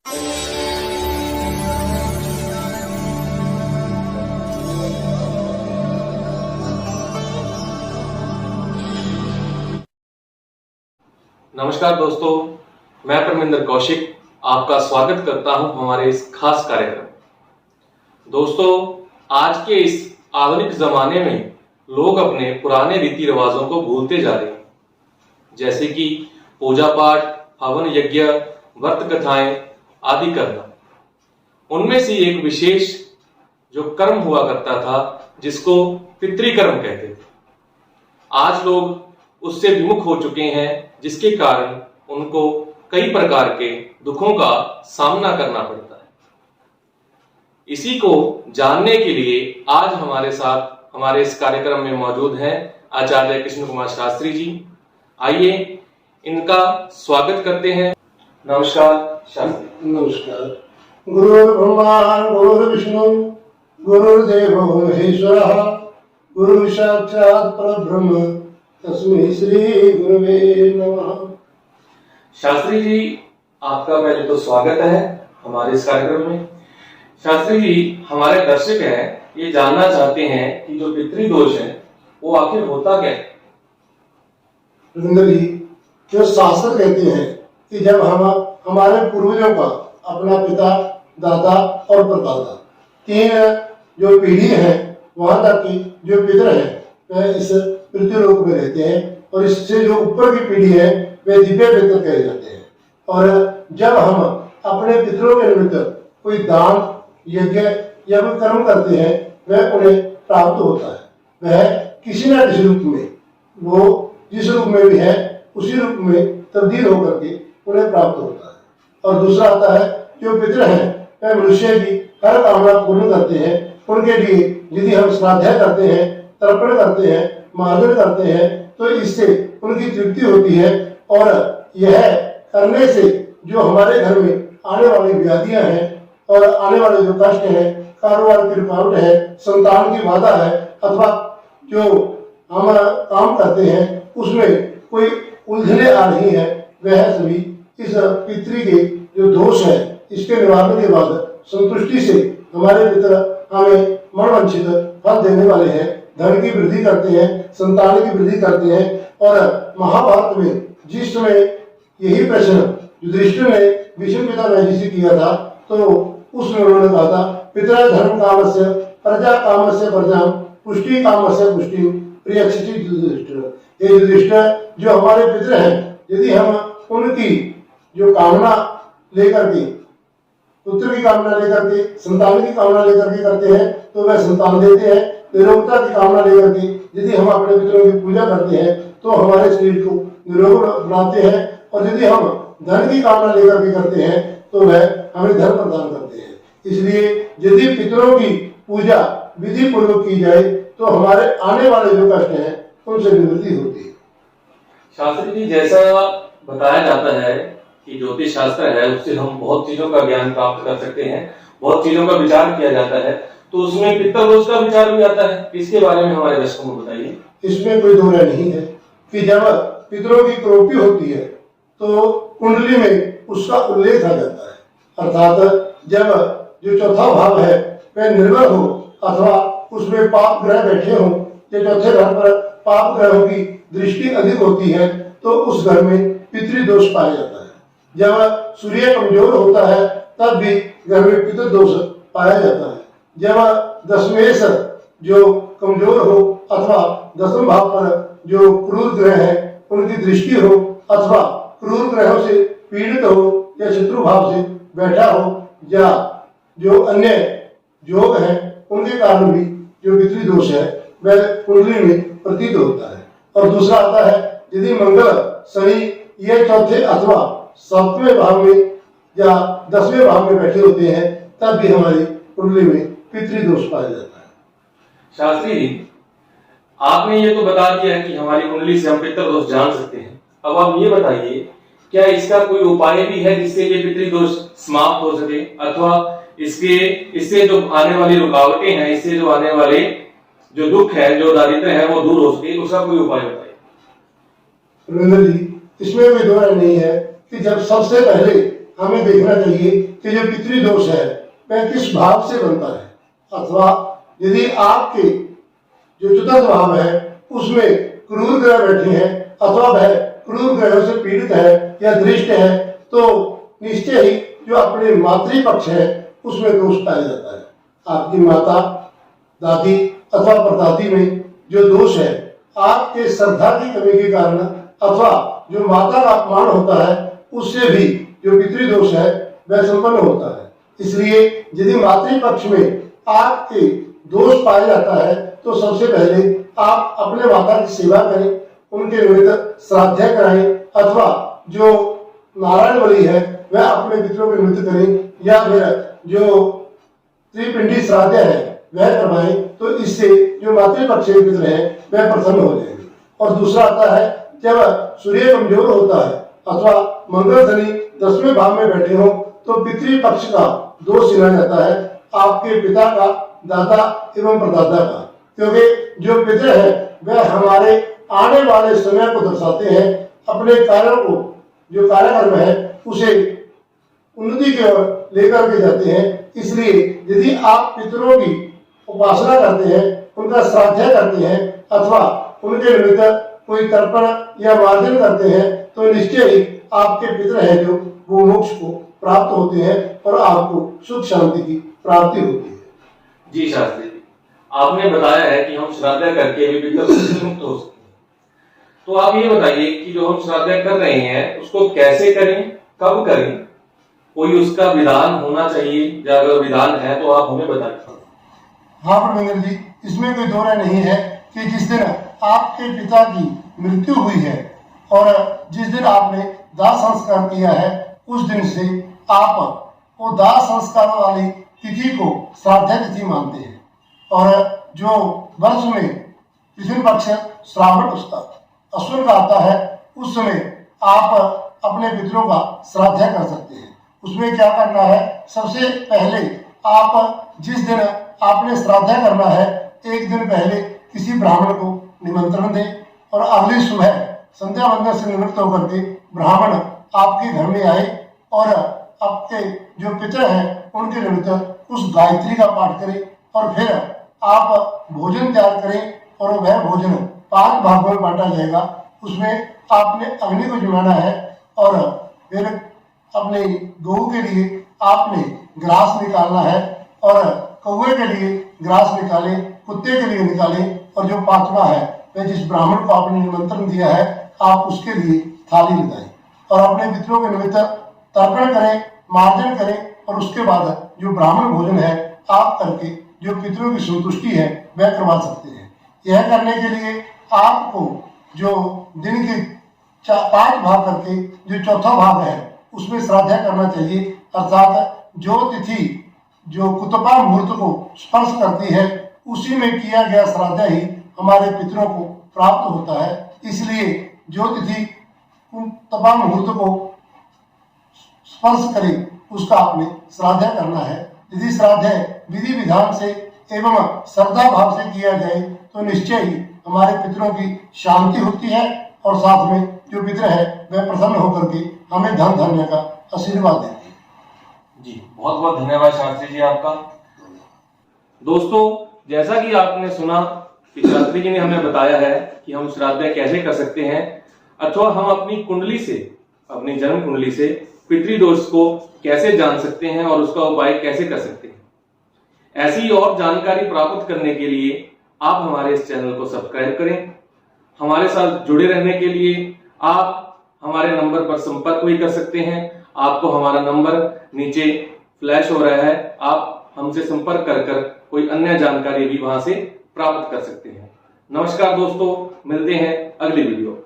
नमस्कार दोस्तों, मैं परमिंदर कौशिक आपका स्वागत करता हूं हमारे इस खास कार्यक्रम। दोस्तों, आज के इस आधुनिक जमाने में लोग अपने पुराने रीति रिवाजों को भूलते जा रहे हैं, जैसे कि पूजा पाठ, हवन यज्ञ, व्रत कथाएं आदि करना। उनमें से एक विशेष जो कर्म हुआ करता था जिसको पितृकर्म कहते थे, आज लोग उससे विमुख हो चुके हैं, जिसके कारण उनको कई प्रकार के दुखों का सामना करना पड़ता है। इसी को जानने के लिए आज हमारे साथ हमारे इस कार्यक्रम में मौजूद हैं आचार्य कृष्ण कुमार शास्त्री जी। आइए इनका स्वागत करते हैं। नमस्कार शास्त्री। नमस्कार। गुरुर्ब्रह्मा गुरुर्विष्णु गुरुर्देवो महेश्वरः गुरु साक्षात् परब्रह्म तस्मै श्री गुरुवे नमः। शास्त्री जी, आपका पहले तो स्वागत है हमारे इस कार्यक्रम में। शास्त्री जी, हमारे दर्शक हैं, ये जानना चाहते हैं कि जो पितृदोष है वो आखिर होता क्या है? जो शास्त्र कहते हैं कि जब हम हमारे पूर्वजों का अपना पिता, दादा और परदादा तीन जो पीढ़ी है वहां तक की जो पितर है वह इस पृथ्वी लोक में रहते हैं, और इससे जो ऊपर की पीढ़ी है वे दिव्य पितर कहे जाते हैं। और जब हम अपने पितरों के निमित्त कोई दान, यज्ञ या कोई कर्म करते हैं वह उन्हें प्राप्त होता है। वह किसी न किसी रूप में, वो जिस रूप में भी है उसी रूप में तब्दील होकर के उन्हें प्राप्त होता है। और दूसरा आता है जो पितर हैं वह मनुष्य की हर कामना पूर्ण करते हैं। उनके लिए यदि हम श्राद्ध करते हैं, तर्पण करते हैं, मार्जन करते हैं तो इससे उनकी तृप्ति होती है। और यह करने से जो हमारे घर में आने वाली व्याधियां हैं और आने वाले जो कष्ट हैं, कारोबार की रुकावट है, संतान की बाधा है, अथवा जो हम काम करते हैं उसमें कोई उलझने आ रही है, वह सभी इस पितृ के जो दोष है इसके निवारण के बाद संतुष्टि से हमारे पितर हमें मनवांछित फल देने वाले हैं। धन की वृद्धि करते हैं, संतान की वृद्धि करते हैं। और महाभारत में जिस समय यही प्रश्न युधिष्ठिर ने भीष्म पितामह से किया था तो उसमें उन्होंने कहा था, पितृ धर्म कामस्य प्रजा कामस्य प्रजाम पुष्टि कामस्य पुष्टि प्रियक्षिति युधिष्ठिर। ये युधिष्ठिर जो हमारे पितृ हैं, यदि हम उनकी जो कामना लेकर के, पुत्र की कामना लेकर के, संतान की कामना लेकर के करते हैं तो वह संतान देते हैं। निरोगता की कामना लेकर के यदि हम अपने पितरों की पूजा करते हैं तो हमारे शरीर को निरोग बनाते हैं। और यदि हम धन की कामना लेकर के करते हैं तो वह हमें धन प्रदान करते हैं। इसलिए यदि पितरों की पूजा विधि पूर्वक की जाए तो हमारे आने वाले जो कष्ट हैं उनसे निवृत्ति होती है। शास्त्री जी, जैसा बताया जाता है कि ज्योतिष शास्त्र है उससे हम बहुत चीजों का ज्ञान प्राप्त कर सकते हैं, बहुत चीजों का विचार किया जाता है, तो उसमें पितृदोष का विचार भी आता है। इसके बारे में हमारे दर्शकों को बताइए। इसमें कोई दो राय नहीं है कि जब पितरों की क्रोपी होती है तो कुंडली में उसका उल्लेख आ जाता है। अर्थात जब जो चौथा भाव है वह निर्बल हो अथवा उसमें पाप ग्रह बैठे हों, या चौथे घर पर पाप ग्रहों की दृष्टि अधिक होती है तो उस घर में पितृदोष पाया जाता है। जब सूर्य कमजोर होता है तब भी घर में पितृदोष पाया जाता है। जब दशमेश जो कमजोर हो अथवा दसम भाव पर जो क्रूर ग्रह है उनकी दृष्टि हो अथवा क्रूर ग्रहों से पीड़ित हो या शत्रु भाव से बैठा हो या जो अन्य योग है उनके कारण भी जो पितृदोष है वह कुंडली में प्रतीत होता है। और दूसरा आता है यदि मंगल, शनि ये चौथे अथवा सातवें भाव में या 10वें भाव में बैठे होते हैं तब भी हमारी कुंडली में पितृदोष पाया जाता है। शास्त्री जी, आपने ये तो बता दिया कि हमारी कुंडली से हम पितृदोष जान सकते हैं। अब आप ये बताइए, क्या इसका कोई उपाय भी है जिससे ये पितृदोष समाप्त हो सके, अथवा इससे जो आने वाली रुकावटें हैं, इससे जो आने वाले जो दुख है, जो दारिद्र्य है वो दूर हो सके, उसका कोई उपाय बताइए। रविंद्र जी, इसमें कोई दो राय नहीं है कि जब सबसे पहले हमें देखना चाहिए कि जो पितृदोष है वह किस भाव से बनता है, अथवा यदि आपके जो चतुर्थ भाव है उसमें क्रूर ग्रह बैठे हैं अथवा वह क्रूर ग्रहों से पीड़ित है या दृष्ट है, तो निश्चय ही जो अपने मातृपक्ष है उसमें दोष पाया जाता है। आपकी माता, दादी अथवा परदादी में जो दोष है, आपके श्रद्धा की कमी के कारण अथवा जो माता का अपमान होता है उससे भी जो पितृदोष है वह संपन्न होता है। इसलिए यदि मातृपक्ष में आपके दोष पाया जाता है तो सबसे पहले आप अपने माता की सेवा करें, उनके निमित्त श्राद्ध कराएं अथवा जो नारायण बलि है वह अपने पितरों के निमित्त करें, या फिर जो त्रिपिंडी श्राद्ध है वह करवाएं, तो इससे जो मातृपक्ष के पितर हैं वह प्रसन्न हो जाएंगे। और दूसरा आता है, जब सूर्य कमजोर होता है अथवा मंगल शनि 10वें भाव में बैठे हो तो पितृपक्ष का दोष गिना जाता है आपके पिता का, दादा एवं परदादा का, क्योंकि जो पितर है वह हमारे आने वाले समय को दर्शाते हैं, अपने कार्यों को जो कार्यक्रम है उसे उन्नति की ओर लेकर के जाते हैं। इसलिए यदि आप पितरों की उपासना करते हैं, उनका श्राद्ध करते हैं अथवा उनके निमित्त कोई तर्पण या मार्जन करते हैं तो निश्चय ही आपके पितर हैं जो वो मोक्ष को प्राप्त होते हैं और आपको सुख शांति की प्राप्ति होती है। जी शास्त्री जी, आपने बताया है कि हम श्राद्ध करके भी पितृ से मुक्त हो सकते हैं, तो आप ये बताइए कि जो हम श्राद्ध कर रहे हैं उसको कैसे करें, कब करें, कोई उसका विधान होना चाहिए, या अगर विधान है तो आप हमें बताइए। हाँ परमेंद्र जी, इसमें कोई दो राय नहीं है कि जिस दिन आपके पिता की मृत्यु हुई है और जिस दिन आपने दाह संस्कार किया है उस दिन से आप वो दाह संस्कार वाली तिथि को श्राद्ध तिथि मानते हैं, और जो वर्ष में कृष्ण पक्ष श्रावण अश्विन का आता है उस समय आप अपने पितरों का श्राद्ध कर सकते हैं। उसमें क्या करना है, सबसे पहले आप जिस दिन आपने श्राद्ध करना है एक दिन पहले किसी ब्राह्मण को निमंत्रण दें और अगली सुबह संध्या वंदन से निवृत्त होकर के ब्राह्मण आपके घर में आए और आपके जो पितर हैं उनके निमित्त उस गायत्री का पाठ करें, और फिर आप भोजन तैयार करें और वह भोजन 5 भागों में बांटा जाएगा। उसमें आपने अग्नि को जलाना है और फिर अपने गऊ के लिए आपने ग्रास निकालना है और कौवे के लिए ग्रास निकालें, कुत्ते के लिए निकालें, और जो 5वां है वह जिस ब्राह्मण को आपने निमंत्रण दिया है आप उसके लिए थाली लगाएं और अपने पितरों के निमित्त तर्पण करें, मार्जन करें, और उसके बाद जो ब्राह्मण भोजन है आप करके जो पितरों की संतुष्टि है वह करवा सकते हैं। यह करने के लिए आपको जो दिन के 5 भाग करके जो चौथा भाग है उसमें श्राद्ध करना चाहिए, अर्थात जो तिथि जो कुतपा मुहूर्त को स्पर्श करती है उसी में किया गया श्राद्ध ही हमारे पितरों को प्राप्त होता है। इसलिए जो तिथि कुतपा मुहूर्त को स्पर्श करे उसका आपने श्राद्ध करना है। यदि श्राद्ध विधि विधान से एवं श्रद्धा भाव से किया जाए तो निश्चय ही हमारे पितरों की शांति होती है और साथ में जो पितर है वह प्रसन्न होकर के हमें धन धान्य का आशीर्वाद देते हैं। जी बहुत बहुत धन्यवाद शास्त्री जी आपका। दोस्तों, जैसा कि आपने सुना कि शास्त्री जी ने हमें बताया है कि हम श्राद्ध कैसे कर सकते हैं, अथवा हम अपनी कुंडली से, अपनी जन्म कुंडली से पितृदोष को कैसे जान सकते हैं और उसका उपाय कैसे कर सकते हैं। ऐसी और जानकारी प्राप्त करने के लिए आप हमारे इस चैनल को सब्सक्राइब करें। हमारे साथ जुड़े रहने के लिए आप हमारे नंबर पर संपर्क भी कर सकते हैं। आपको हमारा नंबर नीचे फ्लैश हो रहा है, आप हमसे संपर्क कर कोई अन्य जानकारी भी वहां से प्राप्त कर सकते हैं। नमस्कार दोस्तों, मिलते हैं अगली वीडियो।